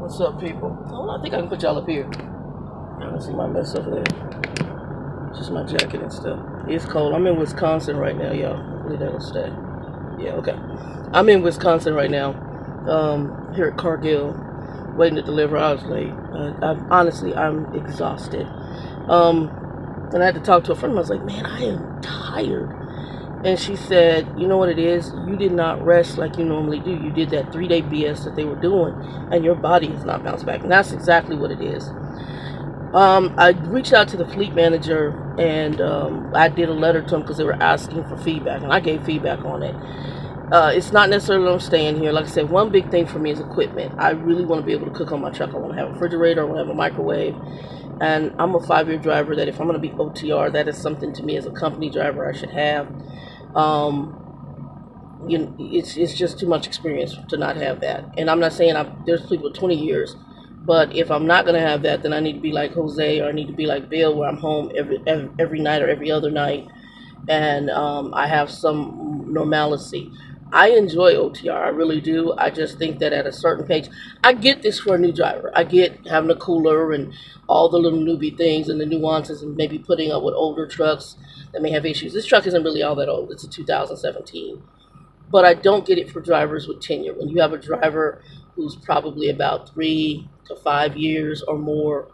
What's up, people? Oh, I think I can put y'all up here. Y'all can see my mess over there. Just my jacket and stuff. It's cold. I'm in Wisconsin right now, y'all. Hopefully that'll stay. Yeah, okay. I'm in Wisconsin right now. Here at Cargill, waiting to deliver. I was late. Honestly, I'm exhausted. And I had to talk to a friend. I was like, man, I am tired. And she said, you know what it is? You did not rest like you normally do. You did that 3-day BS that they were doing, and your body has not bounced back. And that's exactly what it is. I reached out to the fleet manager, and I did a letter to him because they were asking for feedback, and I gave feedback on it. It's not necessarily that I'm staying here. Like I said, one big thing for me is equipment. I really want to be able to cook on my truck. I want to have a refrigerator. I want to have a microwave. And I'm a 5-year driver that if I'm going to be OTR, that is something to me as a company driver I should have. You know, it's just too much experience to not have that. And I'm not saying there's people with 20 years, but if I'm not going to have that, then I need to be like Jose, or I need to be like Bill, where I'm home every night or every other night, and I have some normalcy. I enjoy OTR, I really do. I just think that at a certain page, I get this for a new driver. I get having a cooler and all the little newbie things and the nuances, and maybe putting up with older trucks that may have issues. This truck isn't really all that old. It's a 2017. But I don't get it for drivers with tenure. When you have a driver who's probably about 3 to 5 years or more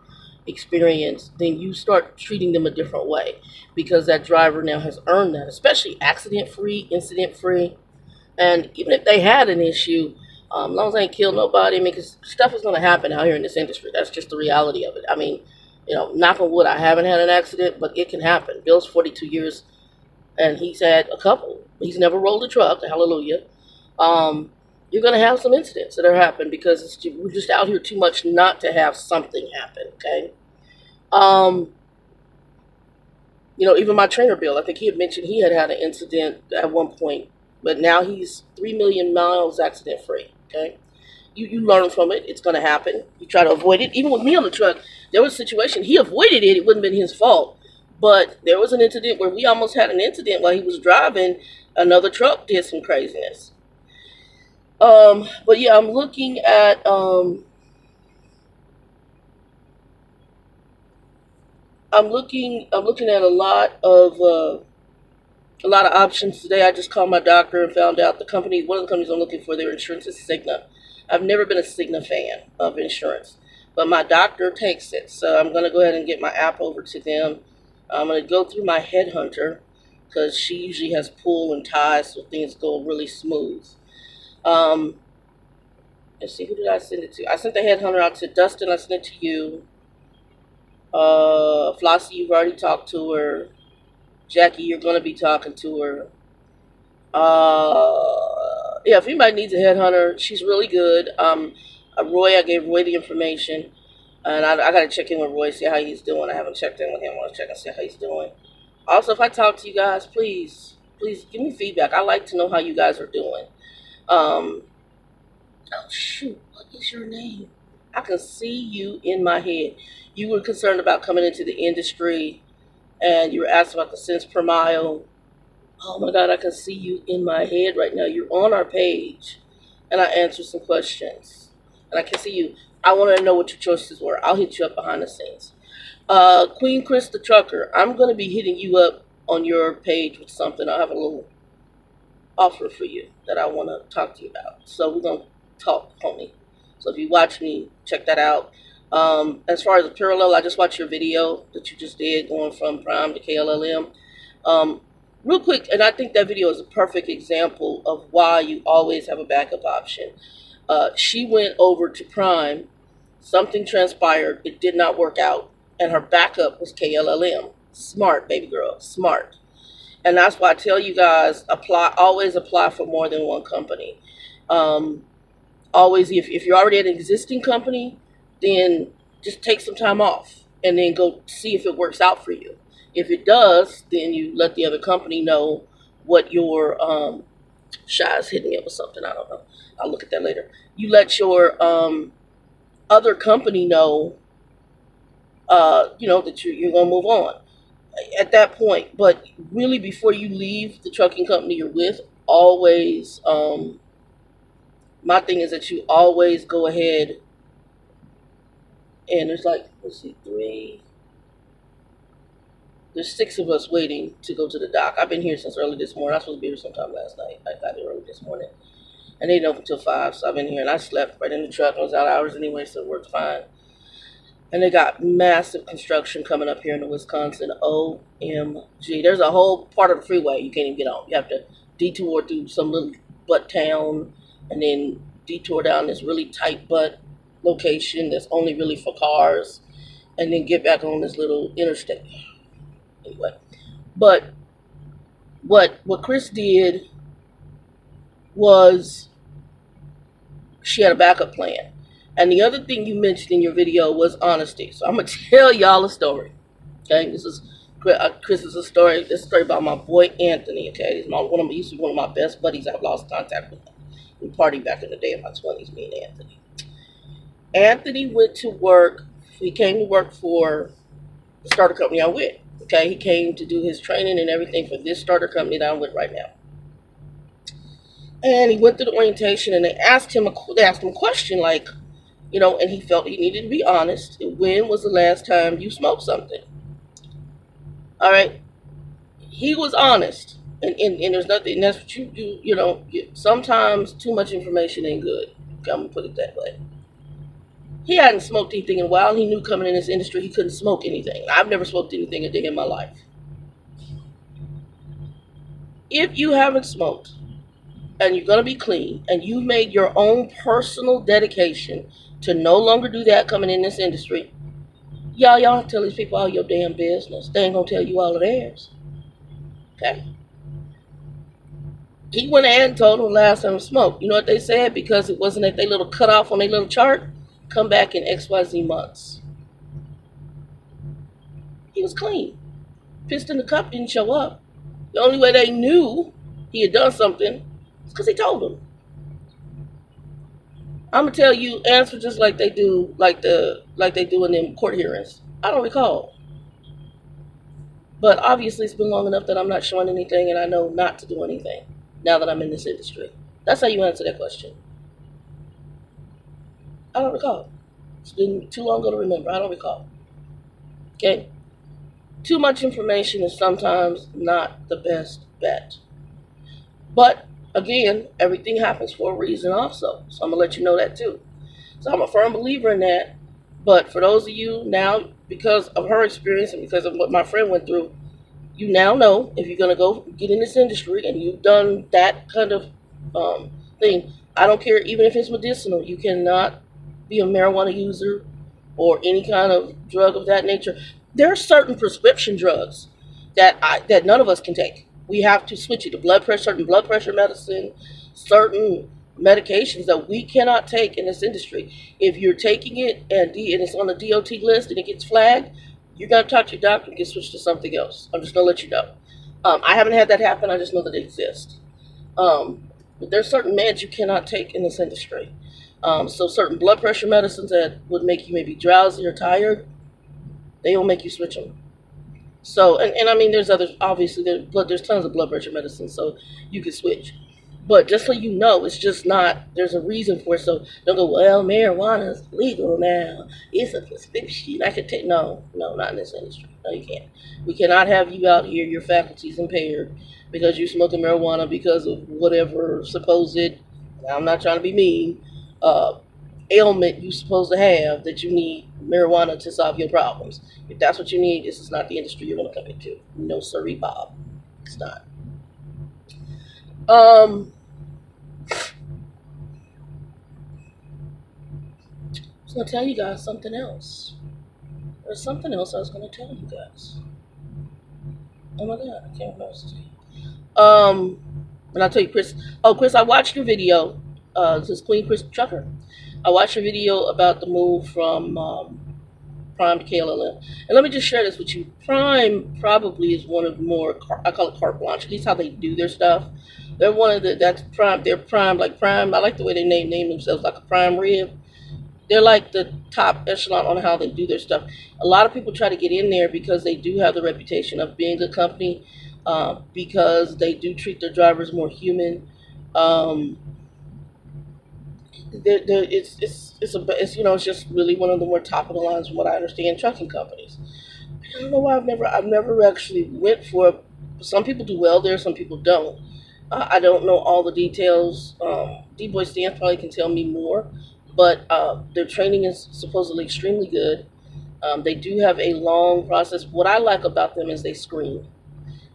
experience, then you start treating them a different way, because that driver now has earned that, especially accident-free, incident-free. And even if they had an issue, as long as they ain't killed nobody, I mean, because stuff is going to happen out here in this industry. That's just the reality of it. I mean, you know, knock on wood, I haven't had an accident, but it can happen. Bill's 42 years, and he's had a couple. He's never rolled a truck, hallelujah. You're going to have some incidents that are happening, because we're just out here too much not to have something happen, okay? You know, even my trainer, Bill, I think he had mentioned he had an incident at one point, but now he's 3 million miles accident-free, okay? You learn from it. It's going to happen. You try to avoid it. Even with me on the truck, there was a situation. He avoided it. It wouldn't have been his fault. But there was an incident where we almost had an incident while he was driving. Another truck did some craziness. But yeah, I'm looking at I'm looking at a lot of options today. I just called my doctor and found out one of the companies I'm looking for, their insurance is Cigna. I've never been a Cigna fan of insurance, but my doctor takes it, so I'm going to go ahead and get my app over to them. I'm going to go through my headhunter, because she usually has pull and ties, so things go really smooth. Let's see, who did I send it to? I sent the headhunter out to Dustin. I sent it to you. Flossie, you've already talked to her. Jackie, you're going to be talking to her. Yeah, if anybody needs a headhunter, she's really good. Roy, I gave Roy the information. And I got to check in with Roy, see how he's doing. I haven't checked in with him. I want to check and see how he's doing. Also, if I talk to you guys, please give me feedback. I like to know how you guys are doing. Oh, shoot. What is your name? I can see you in my head. You were concerned about coming into the industry, and you were asked about the cents per mile. Oh, my God, I can see you in my head right now. You're on our page, and I answered some questions. And I can see you. I want to know what your choices were. I'll hit you up behind the scenes. Queen Chris the Trucker, I'm going to be hitting you up on your page with something. I have a little offer for you that I want to talk to you about. So we're going to talk, homie. So if you watch me, check that out. As far as a parallel, I just watched your video that you just did going from Prime to KLLM. Real quick, and I think that video is a perfect example of why you always have a backup option. She went over to Prime. Something transpired. It did not work out. And her backup was KLLM. Smart, baby girl. Smart. And that's why I tell you guys, always apply for more than one company. Always, if you're already at an existing company, then just take some time off and then go see if it works out for you. If it does, then you let the other company know what your Shy's hitting me up with something. I don't know. I'll look at that later. You let your other company know, you know, that you're going to move on at that point. But really, before you leave the trucking company you're with, always, my thing is that you always go ahead And there's like, let's see, there's 6 of us waiting to go to the dock. I've been here since early this morning. I was supposed to be here sometime last night. I got here early this morning. And they didn't open until 5, so I've been here. And I slept right in the truck. I was out hours anyway, so it worked fine. And they got massive construction coming up here in Wisconsin. OMG. There's a whole part of the freeway you can't even get on. You have to detour through some little butt town and then detour down this really tight butt location that's only really for cars and then get back on this little interstate. Anyway. But what Chris did was she had a backup plan. And the other thing you mentioned in your video was honesty. So I'm going to tell y'all a story. Okay, this is Chris's story. This story about my boy Anthony. Okay, he's used to be one of my best buddies. I've lost contact with him. We partied back in the day in my 20s, me and Anthony. Anthony went to work. He came to work for the starter company I'm with. Okay, he came to do his training and everything for this starter company that I'm with right now. And he went through the orientation, and they asked him a question like, you know, and he felt he needed to be honest. When was the last time you smoked something? All right. He was honest. And there's nothing, and that's what you do, you know. Sometimes too much information ain't good. Okay, I'm going to put it that way. He hadn't smoked anything in a while. He knew coming in this industry he couldn't smoke anything. I've never smoked anything a day in my life. If you haven't smoked, and you're going to be clean, and you've made your own personal dedication to no longer do that coming in this industry, y'all have to tell these people all your damn business. They ain't going to tell you all of theirs. Okay? He went ahead and told them last time he smoked. You know what they said? Because it wasn't at their little cutoff on their little chart, come back in XYZ months. He was clean. Pissed in the cup, didn't show up. The only way they knew he had done something is because he told them. I'm gonna tell you, answer just like they do, like they do in them court hearings. I don't recall. But obviously it's been long enough that I'm not showing anything and I know not to do anything now that I'm in this industry. That's how you answer that question. I don't recall. It's been too long ago to remember. I don't recall. Okay? Too much information is sometimes not the best bet. But again, everything happens for a reason also. So I'm going to let you know that too. So I'm a firm believer in that. But for those of you now, because of her experience and because of what my friend went through, you now know if you're going to go get in this industry and you've done that kind of thing, I don't care, even if it's medicinal, you cannot be a marijuana user or any kind of drug of that nature. There are certain prescription drugs that none of us can take. We have to switch it to certain blood pressure medicine, certain medications that we cannot take in this industry. If you're taking it and it's on the DOT list and it gets flagged, you're going to talk to your doctor and get switched to something else. I'm just going to let you know. I haven't had that happen. I just know that they exist. But there's certain meds you cannot take in this industry. So certain blood pressure medicines that would make you maybe drowsy or tired, they will make you switch them. So, and I mean, there's others, obviously, there's tons of blood pressure medicine, so you can switch. But just so you know, it's just not, there's a reason for it. So don't go, well, marijuana is legal now. It's a prescription. I could take, no, not in this industry. No, you can't. We cannot have you out here, your faculties impaired, because you're smoking marijuana because of whatever supposed, I'm not trying to be mean, ailment you're supposed to have that you need marijuana to solve your problems. If that's what you need, this is not the industry you're going to come into. No, sorry, Bob. It's not. I was going to tell you guys something else. There's something else I was going to tell you guys. Oh my God, I can't remember. And I'll tell you, Chris. Oh, Chris, I watched your video. This is Queen Chris Trucker. I watched your video about the move from Prime to KLLM. And let me just share this with you. Prime probably is one of the more, I call it carte blanche. At least how they do their stuff. They're one of the, that's Prime, they're Prime, like Prime. I like the way they name themselves like a prime rib. They're like the top echelon on how they do their stuff. A lot of people try to get in there because they do have the reputation of being a company, because they do treat their drivers more human. It's just really one of the more top of the lines from what I understand trucking companies. I don't know why I've never actually went for it. Some people do well there, some people don't. I don't know all the details. DeeBoy Stance probably can tell me more, but their training is supposedly extremely good. They do have a long process. What I like about them is they screen.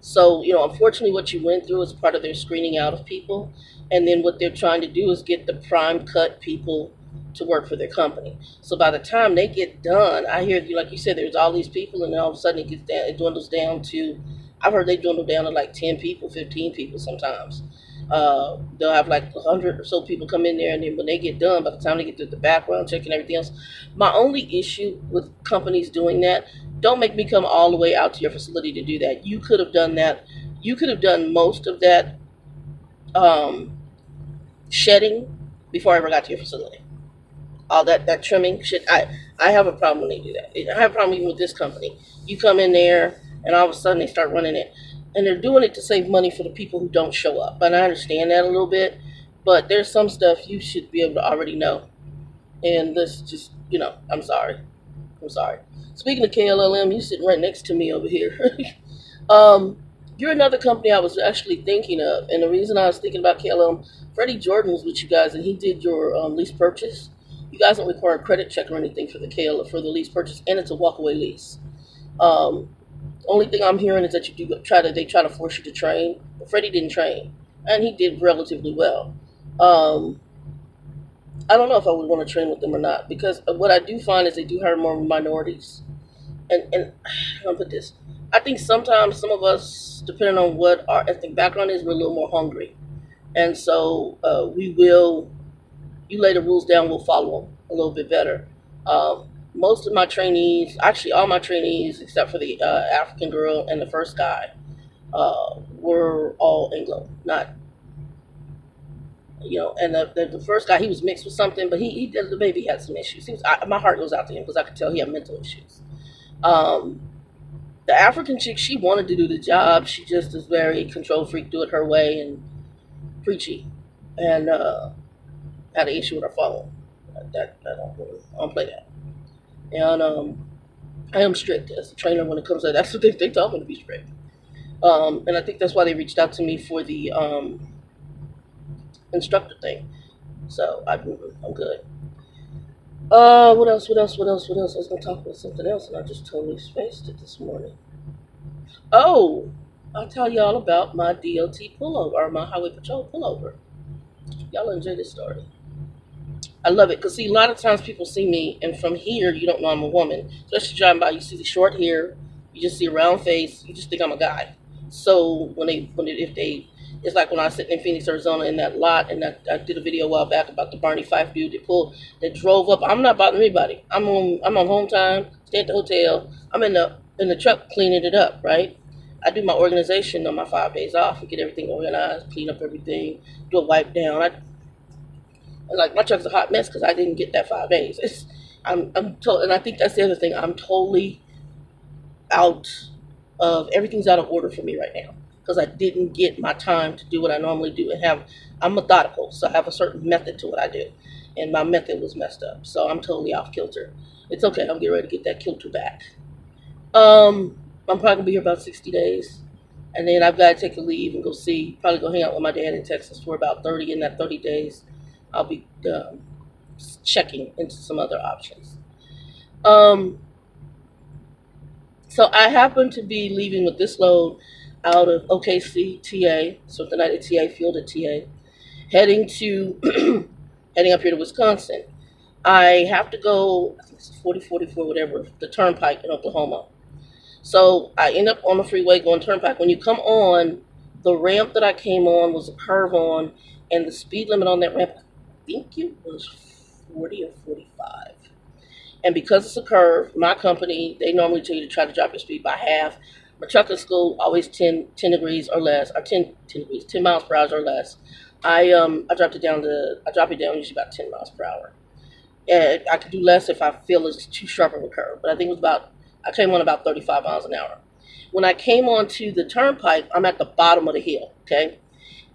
So, unfortunately, what you went through is part of their screening out of people. And then what they're trying to do is get the prime cut people to work for their company. So by the time they get done, I hear, like you said, there's all these people, and then all of a sudden it dwindles down to, I've heard they dwindle down to like 10 people, 15 people sometimes. They'll have like 100 or so people come in there, and then when they get done, by the time they get through the background check and everything else, my only issue with companies doing that, don't make me come all the way out to your facility to do that. You could have done that. You could have done most of that shedding before I ever got to your facility. All that trimming shit. I have a problem when they do that. I have a problem even with this company. You come in there, and all of a sudden they start running it. And they're doing it to save money for the people who don't show up. And I understand that a little bit. But there's some stuff you should be able to already know. And this just, I'm sorry. I'm sorry. Speaking of KLLM, you sitting right next to me over here. You're another company I was actually thinking of. And the reason I was thinking about KLM, Freddie Jordan was with you guys, and he did your lease purchase. You guys don't require a credit check or anything for the lease purchase, and it's a walkaway lease. Only thing I'm hearing is that they try to force you to train. But Freddie didn't train, and he did relatively well. I don't know if I would want to train with them or not, because what I do find is they do hire more minorities. And I'll put this. I think sometimes some of us, depending on what our ethnic background is, we're a little more hungry. And so you lay the rules down, we'll follow them a little bit better. Most of my trainees, actually all my trainees, except for the African girl and the first guy, were all Anglo, not, and the first guy, he was mixed with something, but the baby had some issues. My heart goes out to him because I could tell he had mental issues. The African chick, she wanted to do the job. She just is very control freak, do it her way, and preachy, and had an issue with her phone. I don't play that. And I am strict as a trainer when it comes to that. That's what they tell me, to be strict. And I think that's why they reached out to me for the instructor thing. So I'm good. What else? I was going to talk about something else, and I just totally spaced it this morning. Oh, I'll tell y'all about my DOT pullover, or my Highway Patrol pullover. Y'all enjoy this story. I love it, because see, a lot of times people see me, and from here, you don't know I'm a woman. Especially driving by, you see the short hair, you just see a round face, you just think I'm a guy. So it's like when I was sitting in Phoenix, Arizona, in that lot, and I did a video a while back about the Barney Fife dude that drove up. I'm not bothering anybody. I'm on home time, stay at the hotel. I'm in the truck cleaning it up, right? I do my organization on my 5 days off and get everything organized, clean up everything, do a wipe down. Like, my truck's a hot mess because I didn't get that 5 days. And I think that's the other thing. I'm totally everything's out of order for me right now, because I didn't get my time to do what I normally do, and I'm methodical, so I have a certain method to what I do, and my method was messed up, so I'm totally off kilter. It's okay, I'm getting ready to get that kilter back. I'm probably gonna be here about 60 days, and then I've got to take a leave and probably go hang out with my dad in Texas for about 30. In that 30 days, I'll be checking into some other options. So I happen to be leaving with this load out of OKC, TA, so the night at TA, field at TA, heading up here to Wisconsin. I have to go, I think it's 4044, whatever, the turnpike in Oklahoma. So I end up on the freeway going turnpike. When you come on, the ramp that I came on was a curve on, and the speed limit on that ramp, I think it was 40 or 45. And because it's a curve, my company, they normally tell you to try to drop your speed by half. My trucking school, always 10 degrees or less, or 10 miles per hour or less. I drop it down usually about 10 miles per hour. And I could do less if I feel it's too sharp of a curve. But I think I came on about 35 miles an hour. When I came onto the turnpike, I'm at the bottom of the hill, okay?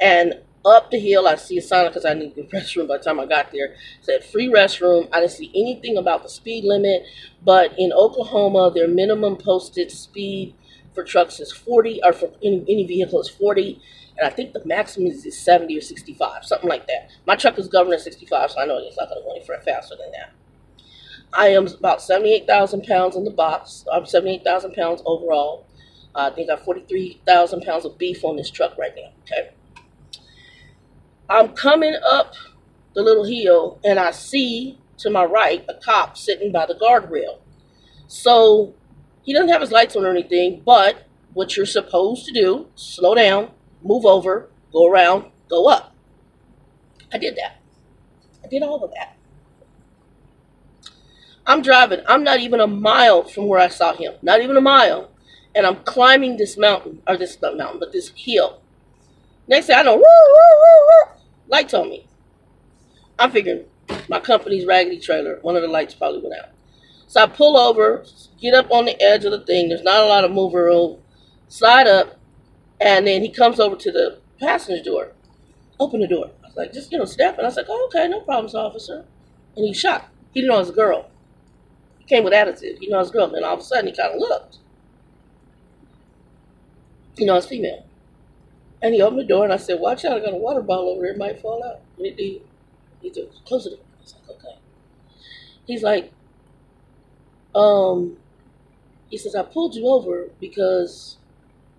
And up the hill. I see a sign because I need the restroom by the time I got there. It said free restroom. I didn't see anything about the speed limit, but in Oklahoma, their minimum posted speed for trucks is 40, or for any vehicle is 40, and I think the maximum is 70 or 65, something like that. My truck is governed at 65, so I know it's not going to go any faster than that. I am about 78,000 pounds in the box. I'm 78,000 pounds overall. I think I have 43,000 pounds of beef on this truck right now. Okay. I'm coming up the little hill, and I see to my right a cop sitting by the guardrail. So he doesn't have his lights on or anything, but what you're supposed to do, slow down, move over, go around, go up. I did that. I did all of that. I'm driving. I'm not even a mile from where I saw him. Not even a mile. And I'm climbing this mountain, or this not mountain, but this hill. Next thing I know, woo, woo, woo, woo, lights on me. I'm figuring my company's raggedy trailer, one of the lights probably went out. So I pull over, get up on the edge of the thing. There's not a lot of moving room. Slide up, and then he comes over to the passenger door. Open the door. I was like, just, step. And I was like, oh, okay, no problems, officer. And he's shocked. He didn't know it was a girl. He came with attitude. He knew it was a girl. Then all of a sudden, he kind of looked. It's female. And he opened the door, and I said, watch out, I got a water bottle over here. It might fall out. And it did. He said, close the door. I was like, okay. He's like, he says, I pulled you over because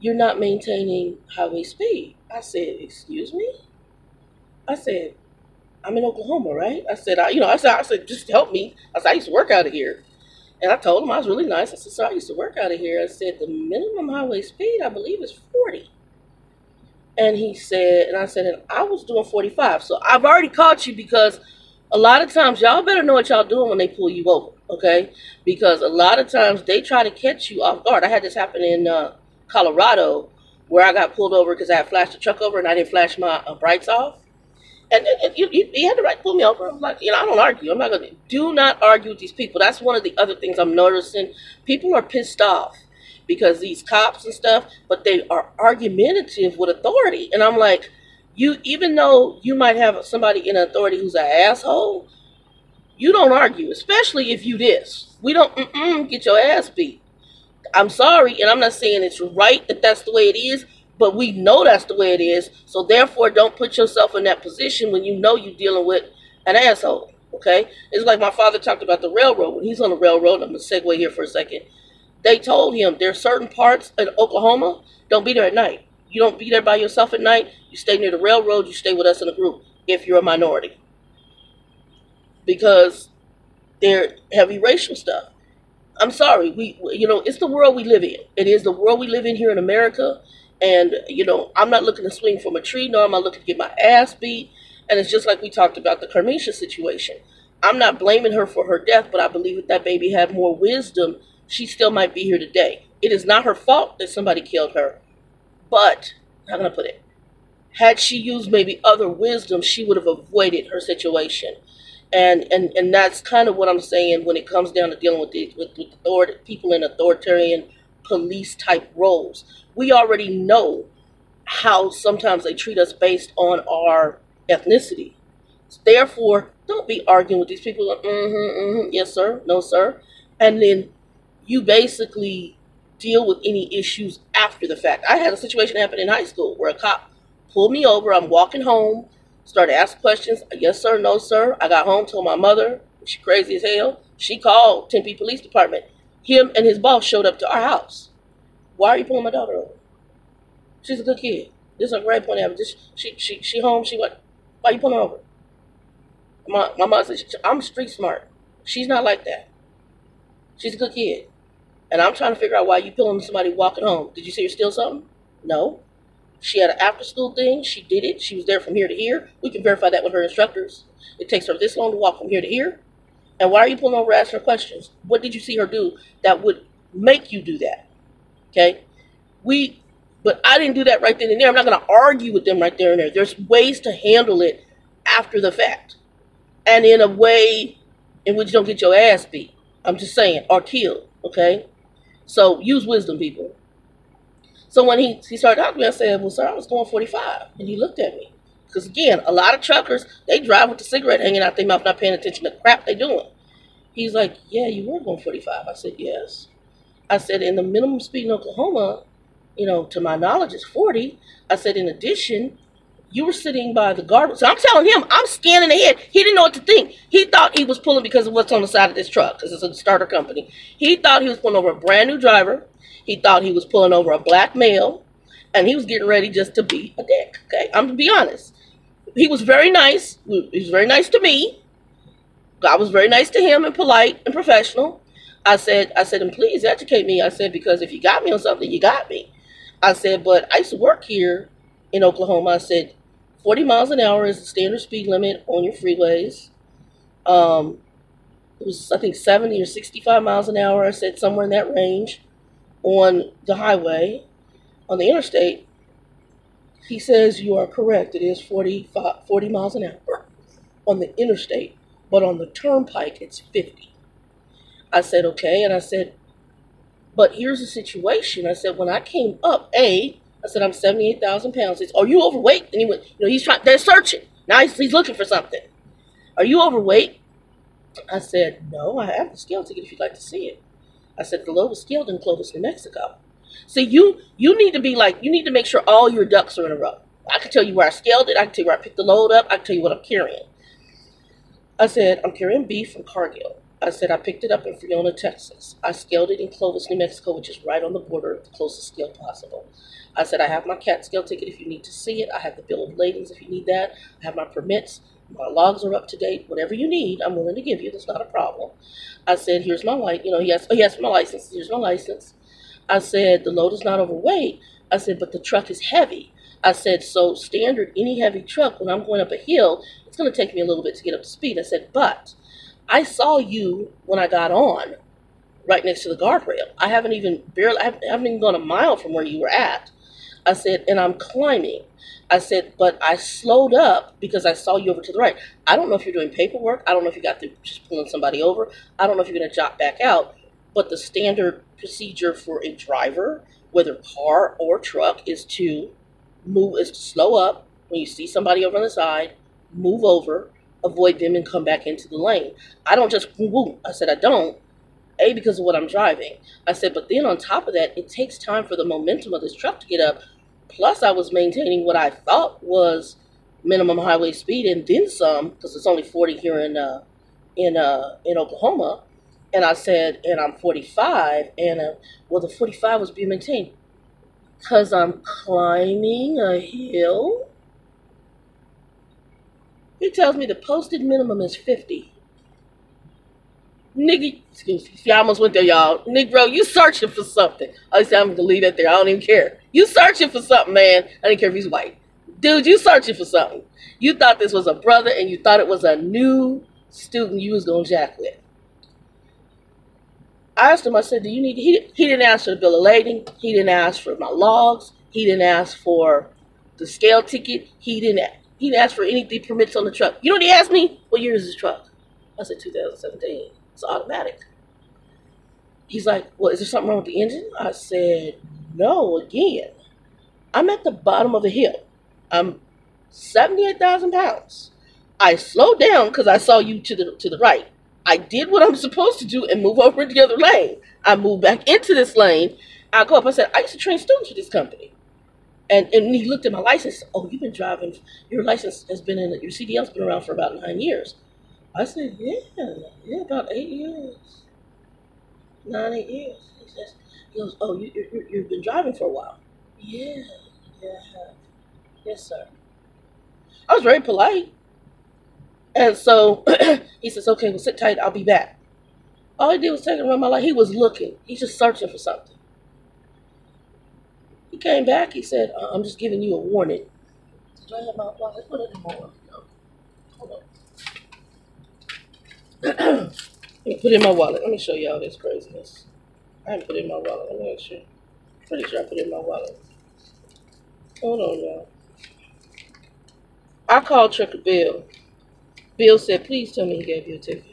you're not maintaining highway speed. I said, excuse me? I said, I'm in Oklahoma, right? I said, I said, just help me. I said, I used to work out of here. And I told him I was really nice. I said, sir, I used to work out of here. I said, the minimum highway speed, I believe, is 40. And he said, and I said, and I was doing 45. So I've already caught you because a lot of times y'all better know what y'all doing when they pull you over, okay? Because a lot of times they try to catch you off guard. I had this happen in Colorado where I got pulled over because I had flashed the truck over and I didn't flash my brights off. And you had the right to pull me over. I'm like, I don't argue. I'm not going to. Do not argue with these people. That's one of the other things I'm noticing. People are pissed off because these cops and stuff, but they are argumentative with authority. And I'm like, even though you might have somebody in authority who's an asshole, you don't argue, especially if you this. We don't get your ass beat. I'm sorry, and I'm not saying it's right that that's the way it is, but we know that's the way it is, so therefore don't put yourself in that position when you know you're dealing with an asshole, okay? It's like my father talked about the railroad. When he's on the railroad, I'm going to segue here for a second. They told him there are certain parts in Oklahoma, don't be there at night. You don't be there by yourself at night. You stay near the railroad. You stay with us in a group if you're a minority. Because they're heavy racial stuff. I'm sorry. It's the world we live in. It is the world we live in here in America. And, I'm not looking to swing from a tree. No, I'm not looking to get my ass beat. And it's just like we talked about the Carmisha situation. I'm not blaming her for her death, but I believe if that baby had more wisdom, she still might be here today. It is not her fault that somebody killed her. But, how can I put it? Had she used maybe other wisdom, she would have avoided her situation. And that's kind of what I'm saying when it comes down to dealing with people in authoritarian police type roles. We already know how sometimes they treat us based on our ethnicity. Therefore, don't be arguing with these people like, yes sir, no sir. And then you basically deal with any issues after the fact. I had a situation happen in high school where a cop pulled me over. I'm walking home, started asking questions. Yes sir, no sir. I got home, told my mother, she crazy as hell. She called Tempe Police Department. Him and his boss showed up to our house. Why are you pulling my daughter over? She's a good kid. This is a great point. She home. She what? Why are you pulling her over? My mom said, I'm street smart. She's not like that. She's a good kid. And I'm trying to figure out why you pulling somebody walking home. Did you see her steal something? No. She had an after school thing. She did it. She was there from here to here. We can verify that with her instructors. It takes her this long to walk from here to here. And why are you pulling over asking her questions? What did you see her do that would make you do that? Okay? But I didn't do that right then and there. I'm not going to argue with them right there and there. There's ways to handle it after the fact. And in a way in which you don't get your ass beat. I'm just saying. Or killed. Okay? So use wisdom, people. So when he started talking to me, I said, well, sir, I was going 45. And he looked at me. Because again, a lot of truckers, they drive with the cigarette hanging out their mouth, not paying attention to the crap they doing. He's like, yeah, you were going 45. I said, yes. I said, and the minimum speed in Oklahoma, you know, to my knowledge, is 40. I said, in addition, you were sitting by the guard. So I'm telling him, I'm scanning ahead. He didn't know what to think. He thought he was pulling because of what's on the side of this truck, because it's a starter company. He thought he was pulling over a brand new driver. He thought he was pulling over a black male. And he was getting ready just to be a dick. Okay, I'm going to be honest. He was very nice. He was very nice to me. I was very nice to him and polite and professional. I said, and please educate me. I said, because if you got me on something, you got me. I said, but I used to work here in Oklahoma. I said, 40 miles an hour is the standard speed limit on your freeways. It was, I think, 70 or 65 miles an hour. I said somewhere in that range on the highway, on the interstate. He says, you are correct. It is 40 miles an hour on the interstate. But on the turnpike, it's 50. I said, okay. And I said, but here's the situation. I said, when I came up, I said, I'm 78,000 pounds. Are you overweight? And he went, you know, he's trying, they're searching. Now he's looking for something. Are you overweight? I said, no, I have the scale ticket if you'd like to see it. I said, the load was scaled in Clovis, New Mexico. So you need to be like, you need to make sure all your ducks are in a row. I can tell you where I scaled it. I can tell you where I picked the load up. I can tell you what I'm carrying. I said, I'm carrying beef from Cargill. I said, I picked it up in Fiona, Texas. I scaled it in Clovis, New Mexico, which is right on the border, the closest scale possible. I said, I have my CAT scale ticket if you need to see it. I have the bill of ladings if you need that. I have my permits. My logs are up to date. Whatever you need, I'm willing to give you. That's not a problem. I said, here's my light. You know, he asked for my license. Here's my license. I said, the load is not overweight. I said, but the truck is heavy. I said, so standard, any heavy truck, when I'm going up a hill, it's going to take me a little bit to get up to speed. I said, but I saw you when I got on right next to the guardrail. I haven't even gone a mile from where you were at. I said, and I'm climbing. I said, but I slowed up because I saw you over to the right. I don't know if you're doing paperwork. I don't know if you got through just pulling somebody over. I don't know if you're going to jot back out. But the standard procedure for a driver, whether car or truck, is to slow up when you see somebody over on the side, move over, avoid them, and come back into the lane. I don't just whoop. I said, I don't. Because of what I'm driving. I said, but then on top of that, it takes time for the momentum of this truck to get up. Plus, I was maintaining what I thought was minimum highway speed and then some, because it's only 40 here in Oklahoma. And I said, and I'm 45, and well, the 45 was being maintained because I'm climbing a hill. He tells me the posted minimum is 50. Nigga, excuse me, I almost went there, y'all. Negro, you searching for something. I said, I'm going to leave that there. I don't even care. You searching for something, man. I didn't care if he's white. Dude, you searching for something. You thought this was a brother, and you thought it was a new student you was going to jack with. I asked him, I said, do you need, he didn't ask for the bill of lading. He didn't ask for my logs. He didn't ask for the scale ticket. He didn't ask for any of the permits on the truck. You know what he asked me? What year is this truck? I said, 2017. It's automatic. He's like, well, is there something wrong with the engine? I said, no, again. I'm at the bottom of the hill. I'm 78,000 pounds. I slowed down because I saw you to the right. I did what I'm supposed to do and move over into the other lane. I moved back into this lane. I go up. I said, I used to train students for this company. And he looked at my license. Oh, you've been driving. Your license has been your CDL's been around for about 9 years. I said, yeah, about 8 years. 8 years. He goes, oh, you've been driving for a while. Yeah, I have. Yes, sir. I was very polite. And so he says, okay, well, sit tight. I'll be back. All he did was take it around my life. He was looking. He's just searching for something. He came back. He said, I'm just giving you a warning. Do I have my wallet? What is more? Hold on. Let me put it in my wallet. Let me show y'all this craziness. I haven't put it in my wallet. Let me make sure. Pretty sure I put it in my wallet. Hold on, y'all. I called Trucker Bill. Bill said, please tell me he gave you a ticket.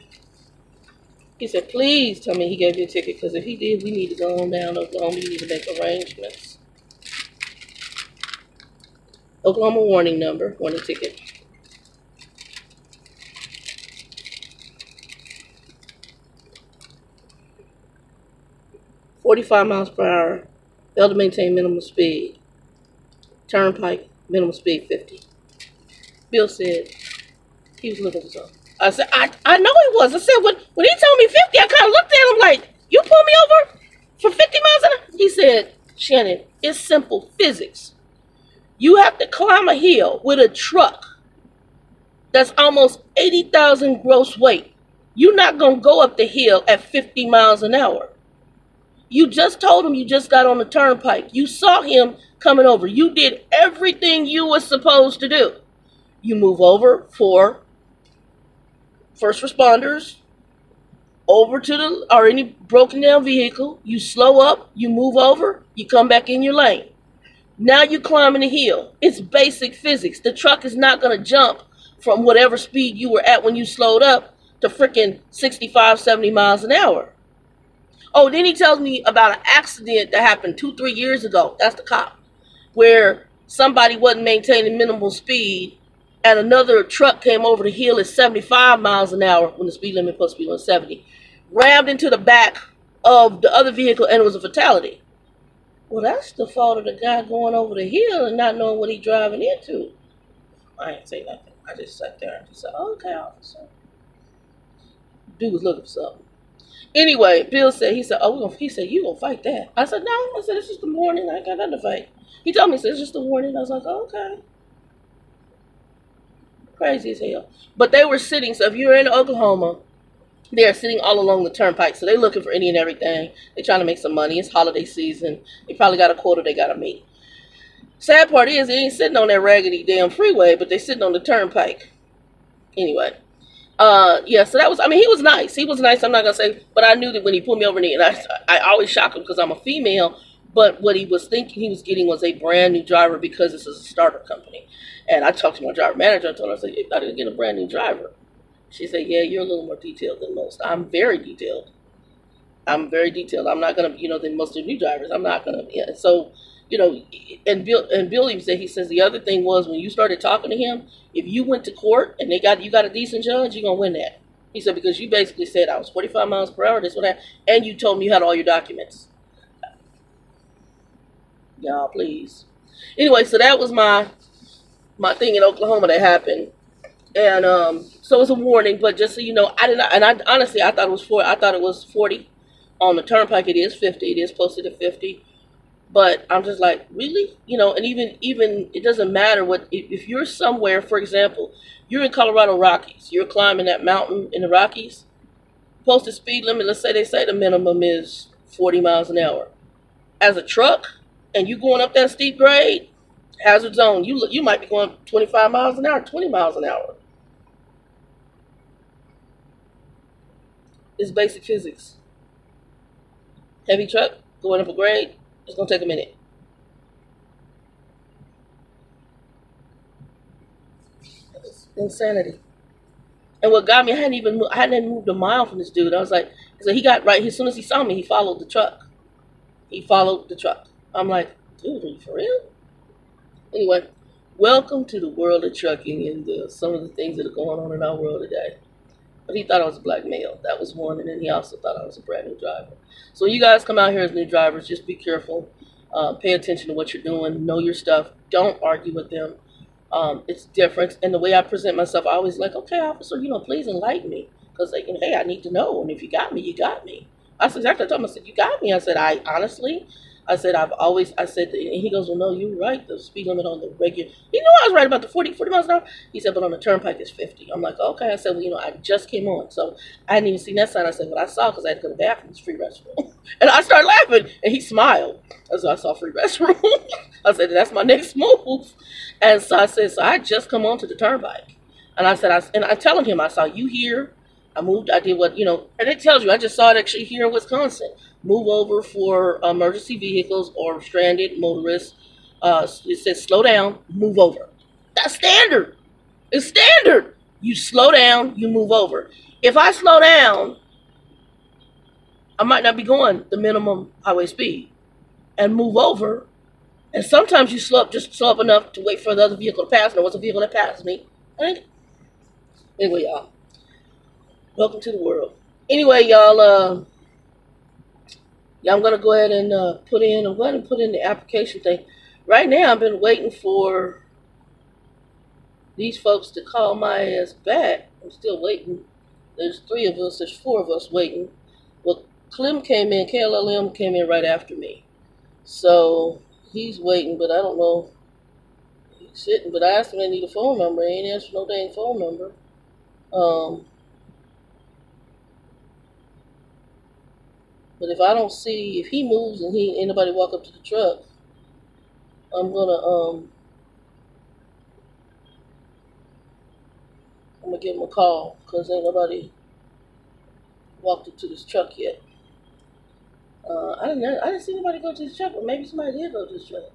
He said, please tell me he gave you a ticket, because if he did, we need to go on down to Oklahoma. We need to make arrangements. Oklahoma warning number, warning ticket. "45 miles per hour. Failed to maintain minimum speed. Turnpike, minimum speed 50. Bill said he was looking for something. I said, I know he was. I said, when he told me 50, I kind of looked at him like, you pulled me over for 50 miles an hour? He said, Shannon, it's simple physics. You have to climb a hill with a truck that's almost 80,000 gross weight. You're not going to go up the hill at 50 miles an hour. You just told him you just got on the turnpike. You saw him coming over. You did everything you were supposed to do. You move over for first responders, over to or any broken down vehicle. You slow up, you move over, you come back in your lane. Now you climbing the hill. It's basic physics. The truck is not going to jump from whatever speed you were at when you slowed up to freaking 65, 70 miles an hour. Oh, then he tells me about an accident that happened 2-3 years ago. That's the cop. Where somebody wasn't maintaining minimal speed and another truck came over the hill at 75 miles an hour when the speed limit was supposed to be 170. Rammed into the back of the other vehicle and it was a fatality. Well, that's the fault of the guy going over the hill and not knowing what he's driving into. I ain't say nothing. I just sat there and just said, okay, officer. Dude was looking for something. Anyway, Bill said, he said, you gonna fight that? I said, no. I said, it's just a warning. I ain't got nothing to fight. He told me, he said, it's just a warning. I was like, oh, okay. Crazy as hell. But they were sitting, so if you're in Oklahoma, they're sitting all along the turnpike. So they're looking for any and everything. They're trying to make some money. It's holiday season. They probably got a quota they got to meet. Sad part is, they ain't sitting on that raggedy damn freeway, but they're sitting on the turnpike. Anyway. Yeah, so that was, I mean, he was nice. He was nice, I'm not going to say, but I knew that when he pulled me over and I always shock him because I'm a female, but what he was thinking he was getting was a brand new driver because this is a startup company. And I talked to my driver manager, I told her, I said, you got to get a brand new driver. She said, yeah, you're a little more detailed than most. I'm very detailed. I'm very detailed. I'm not going to, than most of the new drivers. I'm not going to, yeah. So, and Bill even said, he says the other thing was when you started talking to him, if you went to court and you got a decent judge, you're going to win that. He said, because you basically said I was 45 miles per hour, this, what that, and you told me you had all your documents. Y'all, please. Anyway, so that was my thing in Oklahoma that happened. And so it's a warning, but just so you know, honestly, I thought it was 40. On the turnpike, it is 50. It is posted to 50. But I'm just like, really? And even it doesn't matter what, if you're somewhere, for example, you're in Colorado Rockies, you're climbing that mountain in the Rockies, posted speed limit, let's say they say the minimum is 40 miles an hour. As a truck, and you going up that steep grade, hazard zone, you might be going 25 miles an hour, 20 miles an hour. It's basic physics. Heavy truck, going up a grade, it's going to take a minute. It's insanity. And what got me, I hadn't moved a mile from this dude. I was like, so he got right, as soon as he saw me, he followed the truck. I'm like, dude, are you for real? Anyway, welcome to the world of trucking and some of the things that are going on in our world today. But he thought I was a black male. That was one. And then he also thought I was a brand new driver. So when you guys come out here as new drivers, just be careful. Pay attention to what you're doing. Know your stuff. Don't argue with them. It's different. And the way I present myself, I always like, okay, officer, please enlighten me. Because, hey, I need to know. And if you got me, you got me. That's exactly what I told him. I said, you got me. I said, and he goes, well, no, you're right. The speed limit on the regular, I was right about the 40 miles an hour. He said, but on the turnpike it's 50. I'm like, okay. I said, well, I just came on. So I hadn't even seen that sign. I said, what I saw, because I had to go to the bathroom, was free restroom. And I started laughing, and he smiled. So I saw free restroom. I said, that's my next move. And so I said, so I just come on to the turnpike. And I said, I'm telling him, I saw you here. I moved, I did what, and it tells you, I just saw it actually here in Wisconsin. Move over for emergency vehicles or stranded motorists. It says slow down, move over. That's standard. It's standard. You slow down, you move over. If I slow down, I might not be going the minimum highway speed. And move over, And sometimes you slow up, just slow up enough to wait for the other vehicle to pass. And there was a vehicle that passed me. Anyway, y'all, welcome to the world. Anyway, y'all, yeah, I'm gonna go ahead and put in the application thing. Right now, I've been waiting for these folks to call my ass back. I'm still waiting. There's 3 of us. There's 4 of us waiting. Well, KLLM came in right after me. So he's waiting, but I don't know. He's sitting, but I asked him if I need a phone number. He ain't answered no dang phone number. But if I don't see, if he moves and ain't nobody walk up to the truck, I'm gonna give him a call, because ain't nobody walked up to this truck yet. I didn't see anybody go to this truck, but maybe somebody did go to this truck.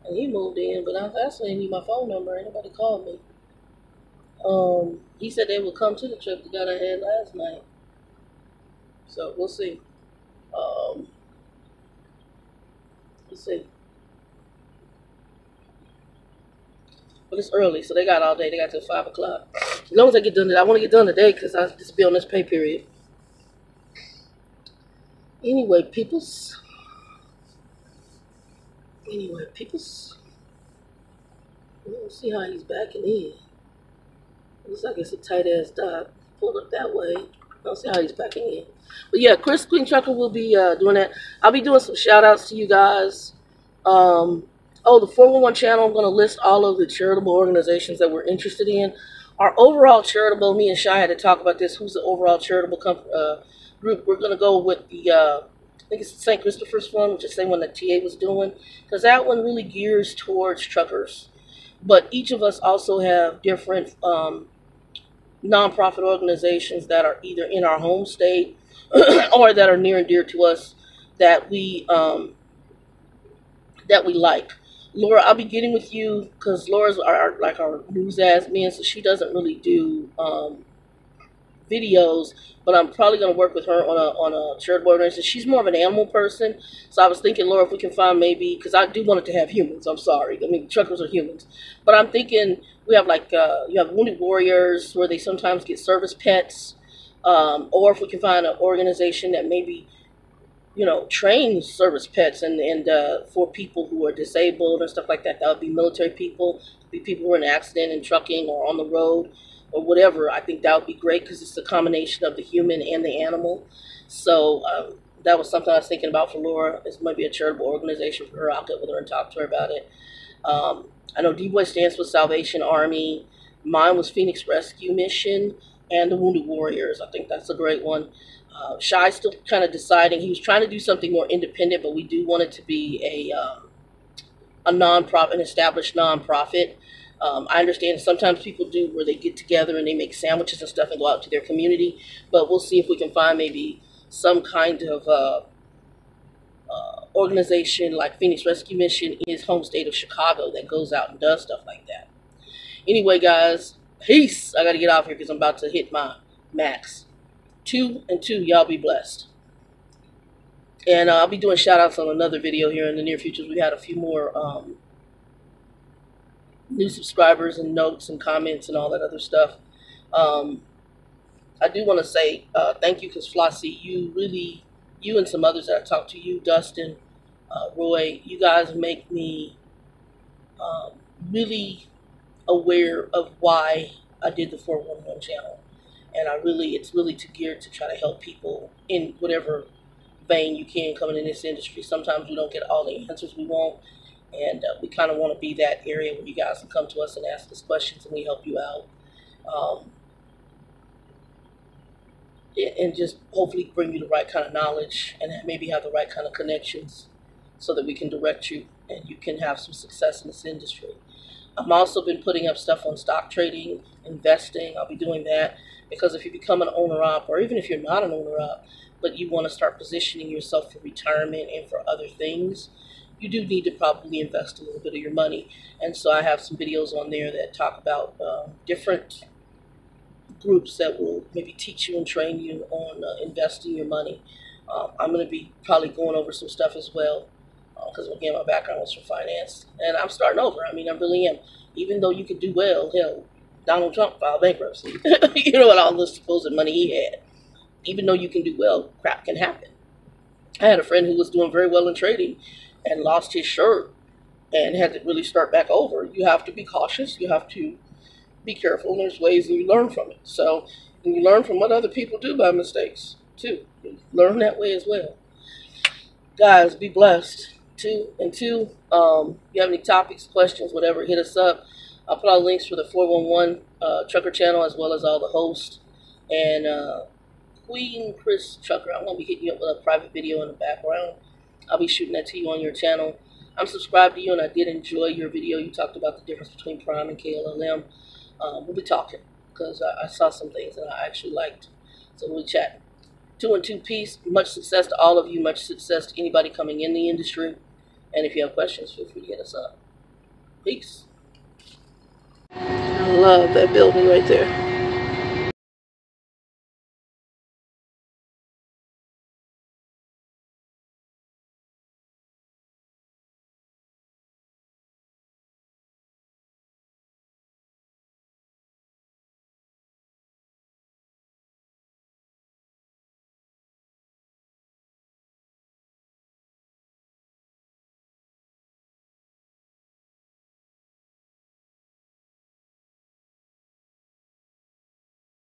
And he moved in, but I actually need my phone number. Ain't nobody called me. He said they would come to the truck, the guy I had last night. So we'll see. Let's see. But it's early, so they got all day. They got till 5 o'clock. As long as I get done, I want to get done today, because I just be on this pay period. Anyway, peoples. Let's see how he's backing in. Looks like it's a tight ass dock. Pulled up that way. Let's see how he's backing in. But yeah, Chris Queen Trucker will be doing that. I'll be doing some shout outs to you guys. The 411 channel, I'm going to list all of the charitable organizations that we're interested in. Our overall charitable, me and Shy had to talk about this, who's the overall charitable group. We're going to go with the, I think it's the St. Christopher's one, which is the same one that TA was doing, because that one really gears towards truckers. But each of us also have different nonprofit organizations that are either in our home state or that are near and dear to us that we like. Laura, I'll be getting with you, because Laura's our news admin, so she doesn't really do videos, but I'm probably going to work with her on a charitable organization. She's more of an animal person, so I was thinking, Laura, if we can find maybe, because I do want it to have humans. I'm sorry, I mean, truckers are humans, but I'm thinking we have you have Wounded Warriors, where they sometimes get service pets, or if we can find an organization that maybe, train service pets and for people who are disabled and stuff like that. That would be military people, be people who are in an accident in trucking or on the road or whatever. I think that would be great, because it's a combination of the human and the animal. So that was something I was thinking about for Laura. This might be a charitable organization for her. I'll get with her and talk to her about it. I know DeeBoy Stance was Salvation Army. Mine was Phoenix Rescue Mission and the Wounded Warriors. I think that's a great one. Shy's still kind of deciding. He was trying to do something more independent, but we do want it to be a nonprofit, an established nonprofit. I understand sometimes people do where they get together and they make sandwiches and stuff and go out to their community, but we'll see if we can find maybe some kind of organization like Phoenix Rescue Mission in his home state of Chicago that goes out and does stuff like that. Anyway, guys, peace. I got to get off here because I'm about to hit my max. 2 and 2, y'all be blessed. And I'll be doing shout outs on another video here in the near future. We had a few more new subscribers and notes and comments and all that other stuff. I do want to say thank you, because Flossie, you and some others that I talked to, you, Dustin, Roy, you guys make me really aware of why I did the 411 channel. And it's really geared to try to help people in whatever vein you can coming in this industry. Sometimes we don't get all the answers we want, and we kind of want to be that area where you guys can come to us and ask us questions, and we help you out. And just hopefully bring you the right kind of knowledge and maybe have the right kind of connections so that we can direct you and you can have some success in this industry. I've also been putting up stuff on stock trading, investing. I'll be doing that, because if you become an owner-op, or even if you're not an owner-op, but you want to start positioning yourself for retirement and for other things, you do need to probably invest a little bit of your money. And so I have some videos on there that talk about different groups that will maybe teach you and train you on investing your money. I'm going to be probably going over some stuff as well, because again, my background was from finance, and I'm starting over. I mean, I really am. Even though you could do well, hell, Donald Trump filed bankruptcy. You know, and all the supposed money he had. Even though you can do well, crap can happen. I had a friend who was doing very well in trading and lost his shirt and had to really start back over. You have to be cautious. You have to be careful. And there's ways that you learn from it. So, and you learn from what other people do by mistakes, too. You learn that way as well. Guys, be blessed. Two, if you have any topics, questions, whatever, hit us up. I'll put all links for the 411 Trucker channel as well as all the hosts. And Queen Chris Trucker, I'm going to be hitting you up with a private video in the background. I'll be shooting that to you on your channel. I'm subscribed to you, and I did enjoy your video. You talked about the difference between Prime and KLLM. We'll be talking because I saw some things that I actually liked. So we'll chat. 2 and 2 peace. Much success to all of you. Much success to anybody coming in the industry. And if you have questions, feel free to hit us up. Peace. I love that building right there.